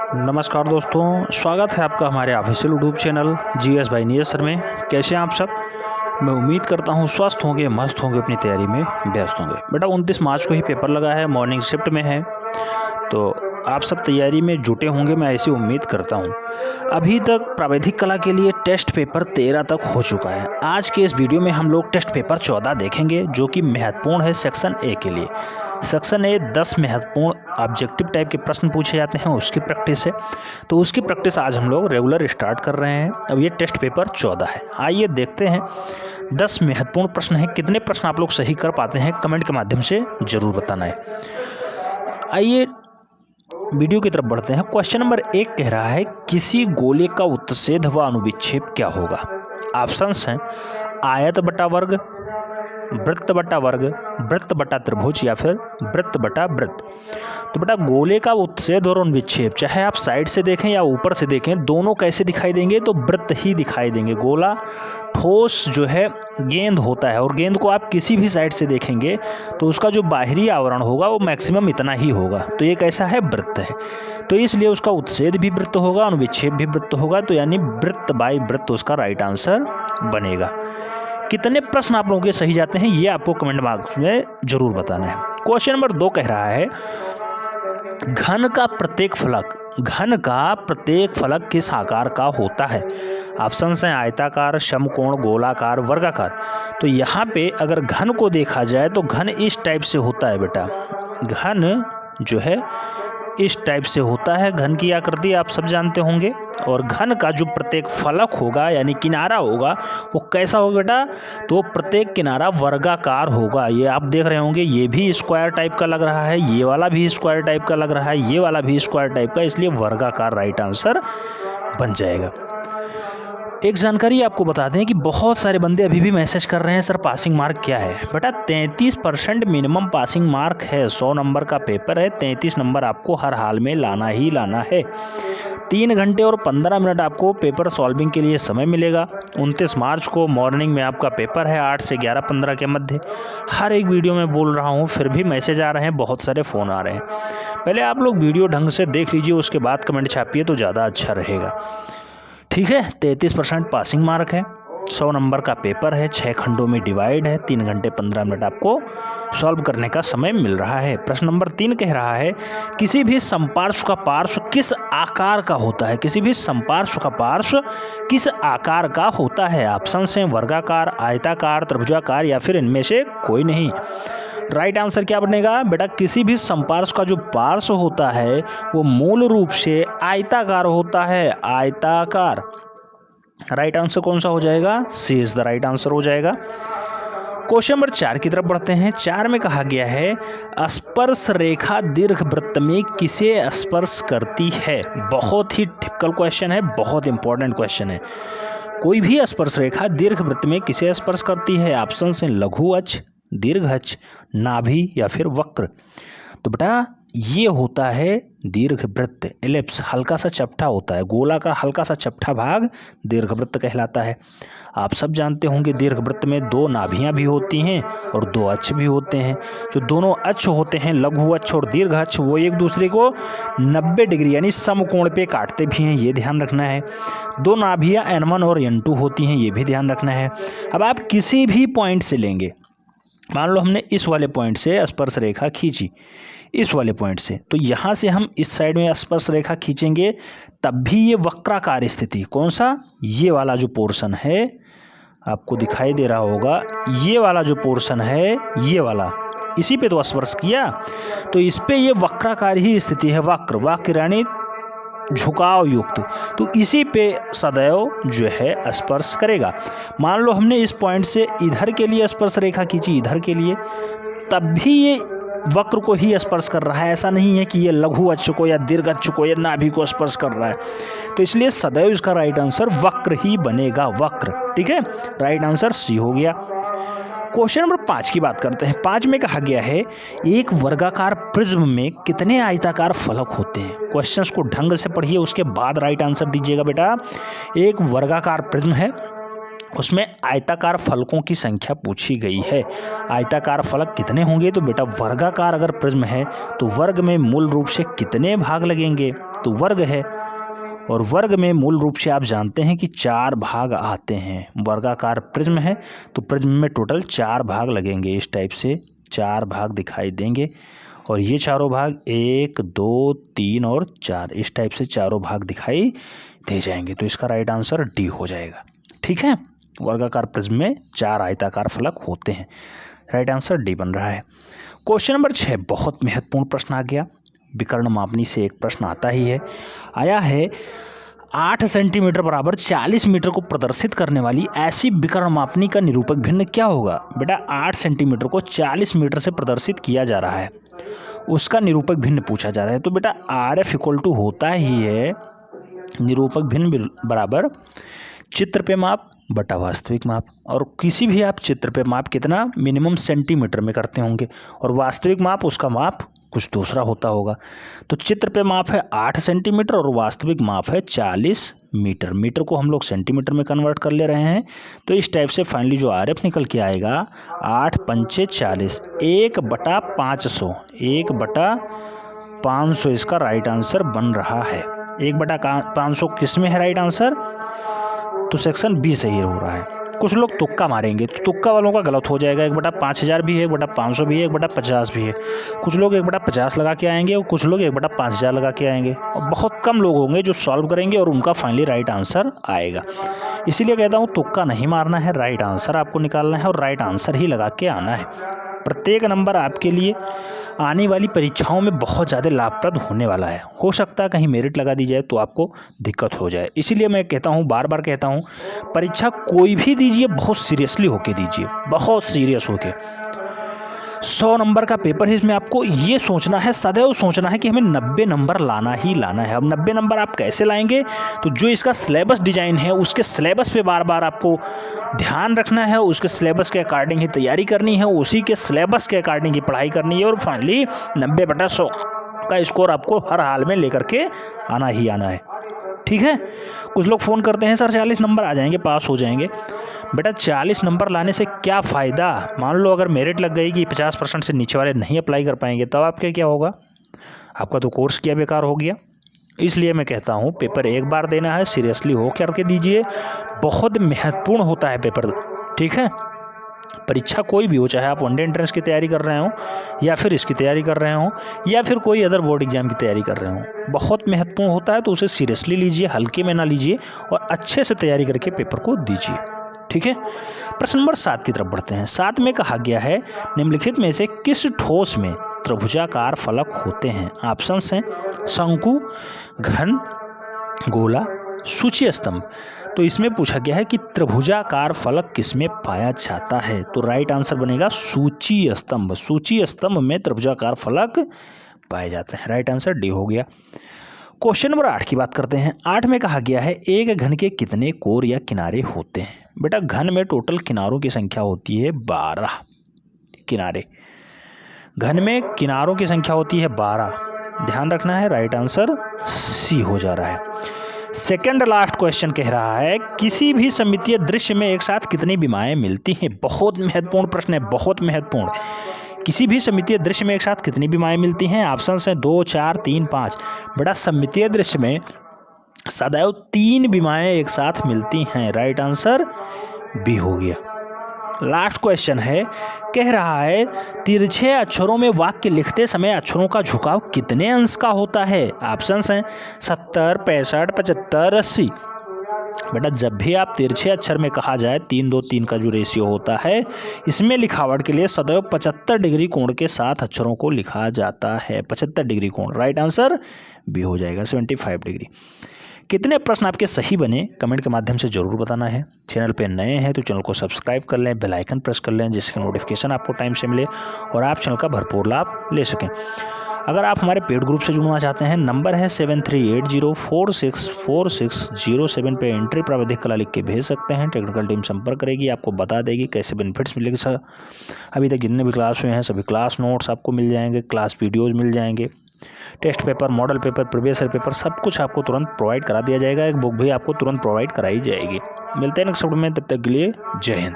नमस्कार दोस्तों, स्वागत है आपका हमारे official YouTube channel GS bye Neeraj sir में। कैसे हैं आप सब? मैं उम्मीद करता हूं स्वस्थ होंगे, मस्त होंगे, अपनी तैयारी में व्यस्त होंगे। बेटा 29 मार्च को ही पेपर लगा है, मॉर्निंग शिफ्ट में है, तो आप सब तैयारी में जुटे होंगे, मैं ऐसी उम्मीद करता हूं। अभी तक प्रावैधिक कला के लिए टेस्ट पेपर 13 तक हो चुका है। आज के इस वीडियो में हम लोग टेस्ट पेपर 14 देखेंगे, जो कि महत्वपूर्ण है सेक्शन ए के लिए। सेक्शन ए 10 महत्वपूर्ण ऑब्जेक्टिव टाइप के प्रश्न पूछे जाते हैं, उसकी प्रैक्टिस है। तो उसकी प्रैक्टिस आज हम लोग रेगुलर स्टार्ट कर रहे हैं। अब ये टेस्ट पेपर 14 है। आइए देखते हैं 10 महत्वपूर्ण प्रश्न हैं। कितने प्रश्न आप लोग सही कर पाते हैं कमेंट के माध्यम से ज़रूर बताना है। आइए वीडियो की तरफ बढ़ते हैं। क्वेश्चन नंबर 1 कह रहा है, किसी गोले का उत्च्छेद व अनुविच्छेद क्या होगा? ऑप्शंस हैं आयत बटा वर्ग, वृत्त बटा वर्ग, वृत्त बटा त्रिभुज या फिर वृत्त बटा वृत्त। तो बेटा गोले का उत्च्छेद और अनुविच्छेद, चाहे आप साइड से देखें या ऊपर से देखें, दोनों कैसे दिखाई देंगे? तो वृत्त ही दिखाई देंगे। गोला ठोस जो है गेंद होता है, और गेंद को आप किसी भी साइड से देखेंगे तो उसका जो बाहरी आवरण होगा वो मैक्सिमम इतना ही होगा। तो ये कैसा है? वृत्त है। तो इसलिए उसका उत्च्छेद भी वृत्त होगा, अनुविच्छेद भी वृत्त होगा। तो यानी वृत्त बाई वृत्त उसका राइट आंसर बनेगा। कितने प्रश्न आप लोगों के सही जाते हैं ये आपको कमेंट बॉक्स में जरूर बताना है। क्वेश्चन नंबर 2 कह रहा है, घन का प्रत्येक फलक किस आकार का होता है? ऑप्शन हैं आयताकार, समकोण, गोलाकार, वर्गाकार। तो यहाँ पे अगर घन को देखा जाए तो घन इस टाइप से होता है बेटा। घन जो है इस टाइप से होता है। घन की आकृति आप सब जानते होंगे। और घन का जो प्रत्येक फलक होगा यानी किनारा होगा वो कैसा होगा बेटा? तो प्रत्येक किनारा वर्गाकार होगा। ये आप देख रहे होंगे, ये भी स्क्वायर टाइप का लग रहा है, ये वाला भी स्क्वायर टाइप का लग रहा है, ये वाला भी स्क्वायर टाइप का, इसलिए वर्गाकार राइट आंसर बन जाएगा। एक जानकारी आपको बता दें कि बहुत सारे बंदे अभी भी मैसेज कर रहे हैं, सर पासिंग मार्क क्या है? बेटा 33% मिनिमम पासिंग मार्क है। 100 नंबर का पेपर है, 33 नंबर आपको हर हाल में लाना ही लाना है। 3 घंटे और 15 मिनट आपको पेपर सॉल्विंग के लिए समय मिलेगा। 29 मार्च को मॉर्निंग में आपका पेपर है 8 से 11:15 के मध्य। हर एक वीडियो में बोल रहा हूँ, फिर भी मैसेज आ रहे हैं, बहुत सारे फ़ोन आ रहे हैं। पहले आप लोग वीडियो ढंग से देख लीजिए, उसके बाद कमेंट छापिए तो ज़्यादा अच्छा रहेगा। ठीक है, 33% पासिंग मार्क है। 100 नंबर का पेपर है, 6 खंडों में डिवाइड है। 3 घंटे 15 मिनट आपको सॉल्व करने का समय मिल रहा है। प्रश्न नंबर 3 कह रहा है, किसी भी समपार्श्व का पार्श्व किस आकार का होता है? किसी भी समपार्श्व का पार्श्व किस आकार का होता है? ऑप्शन हैं वर्गाकार, आयताकार, त्रिभुजाकार या फिर इनमें से कोई नहीं। राइट आंसर क्या बनेगा बेटा? किसी भी समपार्श्व का जो पार्श्व होता है वो मूल रूप से आयताकार होता है, आयताकार। राइट आंसर कौन सा हो जाएगा? सी इज द राइट आंसर हो जाएगा। क्वेश्चन नंबर 4 की तरफ बढ़ते हैं। 4 में कहा गया है, स्पर्श रेखा दीर्घवृत्त में किसे स्पर्श करती है? बहुत ही टिपिकल क्वेश्चन है, बहुत इंपॉर्टेंट क्वेश्चन है। कोई भी स्पर्श रेखा दीर्घवृत्त में किसे स्पर्श करती है? ऑप्शन हैं लघु अक्ष, दीर्घ अक्ष, नाभि या फिर वक्र। तो बेटा ये होता है दीर्घवृत्त, एलिप्स, हल्का सा चपटा होता है। गोला का हल्का सा चपटा भाग दीर्घवृत्त कहलाता है। आप सब जानते होंगे दीर्घवृत्त में 2 नाभियां भी होती हैं और 2 अक्ष भी होते हैं। जो दोनों अक्ष होते हैं, लघु अक्ष और दीर्घ अक्ष, वो एक दूसरे को 90 डिग्री यानी समकोण पे काटते भी हैं, ये ध्यान रखना है। 2 नाभियां N1 और N2 होती हैं, ये भी ध्यान रखना है। अब आप किसी भी पॉइंट से लेंगे, मान लो हमने इस वाले पॉइंट से स्पर्श रेखा खींची, इस वाले पॉइंट से, तो यहाँ से हम इस साइड में स्पर्श रेखा खींचेंगे, तब भी ये वक्राकार स्थिति, कौन सा? ये वाला जो पोर्शन है आपको दिखाई दे रहा होगा, ये वाला जो पोर्शन है, ये वाला, इसी पे तो स्पर्श किया, तो इस पे ये वक्राकार ही स्थिति है। वक्र यानी झुकाव युक्त, तो इसी पे सदैव जो है स्पर्श करेगा। मान लो हमने इस पॉइंट से इधर के लिए स्पर्श रेखा खींची, इधर के लिए, तब भी ये वक्र को ही स्पर्श कर रहा है। ऐसा नहीं है कि ये लघु अक्ष को या दीर्घ अक्ष को या नाभि को स्पर्श कर रहा है। तो इसलिए सदैव इसका राइट आंसर वक्र ही बनेगा, वक्र। ठीक है, राइट आंसर सी हो गया। क्वेश्चन नंबर 5 की बात करते हैं। 5 में कहा गया है, एक वर्गाकार प्रिज्म में कितने आयताकार फलक होते हैं? क्वेश्चंस को ढंग से पढ़िए, उसके बाद राइट आंसर दीजिएगा बेटा। एक वर्गाकार प्रिज्म है, उसमें आयताकार फलकों की संख्या पूछी गई है। आयताकार फलक कितने होंगे? तो बेटा वर्गाकार अगर प्रिज्म है तो वर्ग में मूल रूप से कितने भाग लगेंगे? तो वर्ग है, और वर्ग में मूल रूप से आप जानते हैं कि 4 भाग आते हैं। वर्गाकार प्रिज्म है तो प्रिज्म में टोटल 4 भाग लगेंगे। इस टाइप से 4 भाग दिखाई देंगे, और ये चारों भाग 1 2 3 और 4 इस टाइप से चारों भाग दिखाई दे जाएंगे। तो इसका राइट आंसर डी हो जाएगा। ठीक है, वर्गाकार प्रिज्म में 4 आयताकार फलक होते हैं। राइट आंसर डी बन रहा है। क्वेश्चन नंबर 6 बहुत महत्वपूर्ण प्रश्न आ गया। विकर्ण मापनी से एक प्रश्न आता ही है, आया है 8 सेंटीमीटर बराबर 40 मीटर को प्रदर्शित करने वाली ऐसी विकर्ण मापनी का निरूपक भिन्न क्या होगा। बेटा 8 सेंटीमीटर को 40 मीटर से प्रदर्शित किया जा रहा है, उसका निरूपक भिन्न पूछा जा रहा है। तो बेटा RF इक्वल टू होता ही है निरूपक भिन्न बराबर चित्र पे माप बटा वास्तविक माप। और किसी भी आप चित्र पे माप कितना मिनिमम सेंटीमीटर में करते होंगे, और वास्तविक माप उसका माप कुछ दूसरा होता होगा। तो चित्र पे माप है 8 सेंटीमीटर और वास्तविक माप है 40 मीटर। मीटर को हम लोग सेंटीमीटर में कन्वर्ट कर ले रहे हैं। तो इस टाइप से फाइनली जो RF निकल के आएगा 8 पंचे 40, 1/500, 1/500 इसका राइट आंसर बन रहा है। 1/500 किस में है राइट आंसर, तो सेक्शन बी सही हो रहा है। कुछ लोग तुक्का मारेंगे, तो तुक्का वालों का गलत हो जाएगा। 1/5000 भी है, 1/500 भी है, 1/50 भी है। कुछ लोग 1/50 लगा के आएंगे और कुछ लोग 1/5000 लगा के आएंगे, और बहुत कम लोग होंगे जो सॉल्व करेंगे और उनका फाइनली राइट आंसर आएगा। इसीलिए कहता हूँ तुक्का नहीं मारना है, राइट आंसर आपको निकालना है और राइट आंसर ही लगा के आना है। प्रत्येक नंबर आपके लिए आने वाली परीक्षाओं में बहुत ज़्यादा लाभप्रद होने वाला है। हो सकता है कहीं मेरिट लगा दी जाए तो आपको दिक्कत हो जाए। इसीलिए मैं कहता हूँ, बार बार कहता हूँ, परीक्षा कोई भी दीजिए बहुत सीरियसली होके दीजिए, बहुत सीरियस होके। 100 नंबर का पेपर है, इसमें आपको ये सोचना है, सदैव सोचना है कि हमें 90 नंबर लाना ही लाना है। अब 90 नंबर आप कैसे लाएंगे, तो जो इसका सिलेबस डिजाइन है उसके सिलेबस पे बार बार आपको ध्यान रखना है, उसके सिलेबस के अकॉर्डिंग ही तैयारी करनी है, उसी के सिलेबस के अकॉर्डिंग ही पढ़ाई करनी है, और फाइनली 90/100 का स्कोर आपको हर हाल में लेकर के आना ही आना है। ठीक है, कुछ लोग फ़ोन करते हैं सर 40 नंबर आ जाएंगे, पास हो जाएंगे। बेटा 40 नंबर लाने से क्या फ़ायदा। मान लो अगर मेरिट लग गई कि 50% से नीचे वाले नहीं अप्लाई कर पाएंगे, तब आपके क्या होगा, आपका तो कोर्स क्या बेकार हो गया। इसलिए मैं कहता हूँ पेपर एक बार देना है, सीरियसली हो करके दीजिए, बहुत महत्वपूर्ण होता है पेपर। ठीक है, परीक्षा कोई भी हो, चाहे आप वनडे एंट्रेंस की तैयारी कर रहे हो या फिर इसकी तैयारी कर रहे हो या फिर कोई अदर बोर्ड एग्जाम की तैयारी कर रहे हो, बहुत महत्वपूर्ण होता है। तो उसे सीरियसली लीजिए, हल्के में ना लीजिए, और अच्छे से तैयारी करके पेपर को दीजिए। ठीक है, प्रश्न नंबर 7 की तरफ बढ़ते हैं। 7 में कहा गया है निम्नलिखित में से किस ठोस में त्रिभुजाकार फलक होते हैं। ऑप्शंस हैं शंकु, घन, गोला, सूची स्तंभ। तो इसमें पूछा गया है कि त्रिभुजाकार फलक किसमें पाया जाता है, तो राइट आंसर बनेगा सूची स्तंभ। सूची स्तंभ में त्रिभुजाकार फलक पाए जाते हैं। राइट आंसर डी हो गया। क्वेश्चन नंबर 8 की बात करते हैं। 8 में कहा गया है एक घन के कितने कोर या किनारे होते हैं। बेटा घन में टोटल किनारों की संख्या होती है 12 किनारे। घन में किनारों की संख्या होती है 12, ध्यान रखना है। राइट आंसर सी हो जा रहा है। सेकंड लास्ट क्वेश्चन कह रहा है किसी भी सममितीय दृश्य में एक साथ कितनी विमाएं मिलती हैं। बहुत महत्वपूर्ण प्रश्न है, बहुत महत्वपूर्ण। किसी भी सममितीय दृश्य में एक साथ कितनी विमाएं मिलती हैं। ऑप्शन हैं 2, 4, 3, 5। बड़ा सममितीय दृश्य में सदैव 3 विमाएं एक साथ मिलती हैं। राइट आंसर बी हो गया। लास्ट क्वेश्चन है, कह रहा है तिरछे अक्षरों में वाक्य लिखते समय अक्षरों का झुकाव कितने अंश का होता है। ऑप्शंस हैं 70, 65, 75, 80। बेटा जब भी आप तिरछे अक्षर में कहा जाए 3, 2, 3 का जो रेशियो होता है, इसमें लिखावट के लिए सदैव 75 डिग्री कोण के साथ अक्षरों को लिखा जाता है। 75 डिग्री कोण, राइट आंसर बी हो जाएगा, 75 डिग्री। कितने प्रश्न आपके सही बने कमेंट के माध्यम से ज़रूर बताना है। चैनल पे नए हैं तो चैनल को सब्सक्राइब कर लें, बेल आइकन प्रेस कर लें, जिसकी नोटिफिकेशन आपको टाइम से मिले और आप चैनल का भरपूर लाभ ले सकें। अगर आप हमारे पेड ग्रुप से जुड़ना चाहते हैं, नंबर है 7380464607 पे एंट्री प्रावधिक कला लिख के भेज सकते हैं। टेक्निकल टीम संपर्क करेगी, आपको बता देगी कैसे बेनिफिट्स मिलेंगे। सर अभी तक जितने भी क्लास हुए हैं सभी क्लास नोट्स आपको मिल जाएंगे, क्लास वीडियोज़ मिल जाएंगे, test paper, model paper, previous year paper, सब कुछ आपको तुरंत प्रोवाइड करा दिया जाएगा। एक बुक भी आपको तुरंत प्रोवाइड कराई जाएगी। मिलते हैं नेक्स्ट वीडियो में, तब तक के लिए जय हिंद।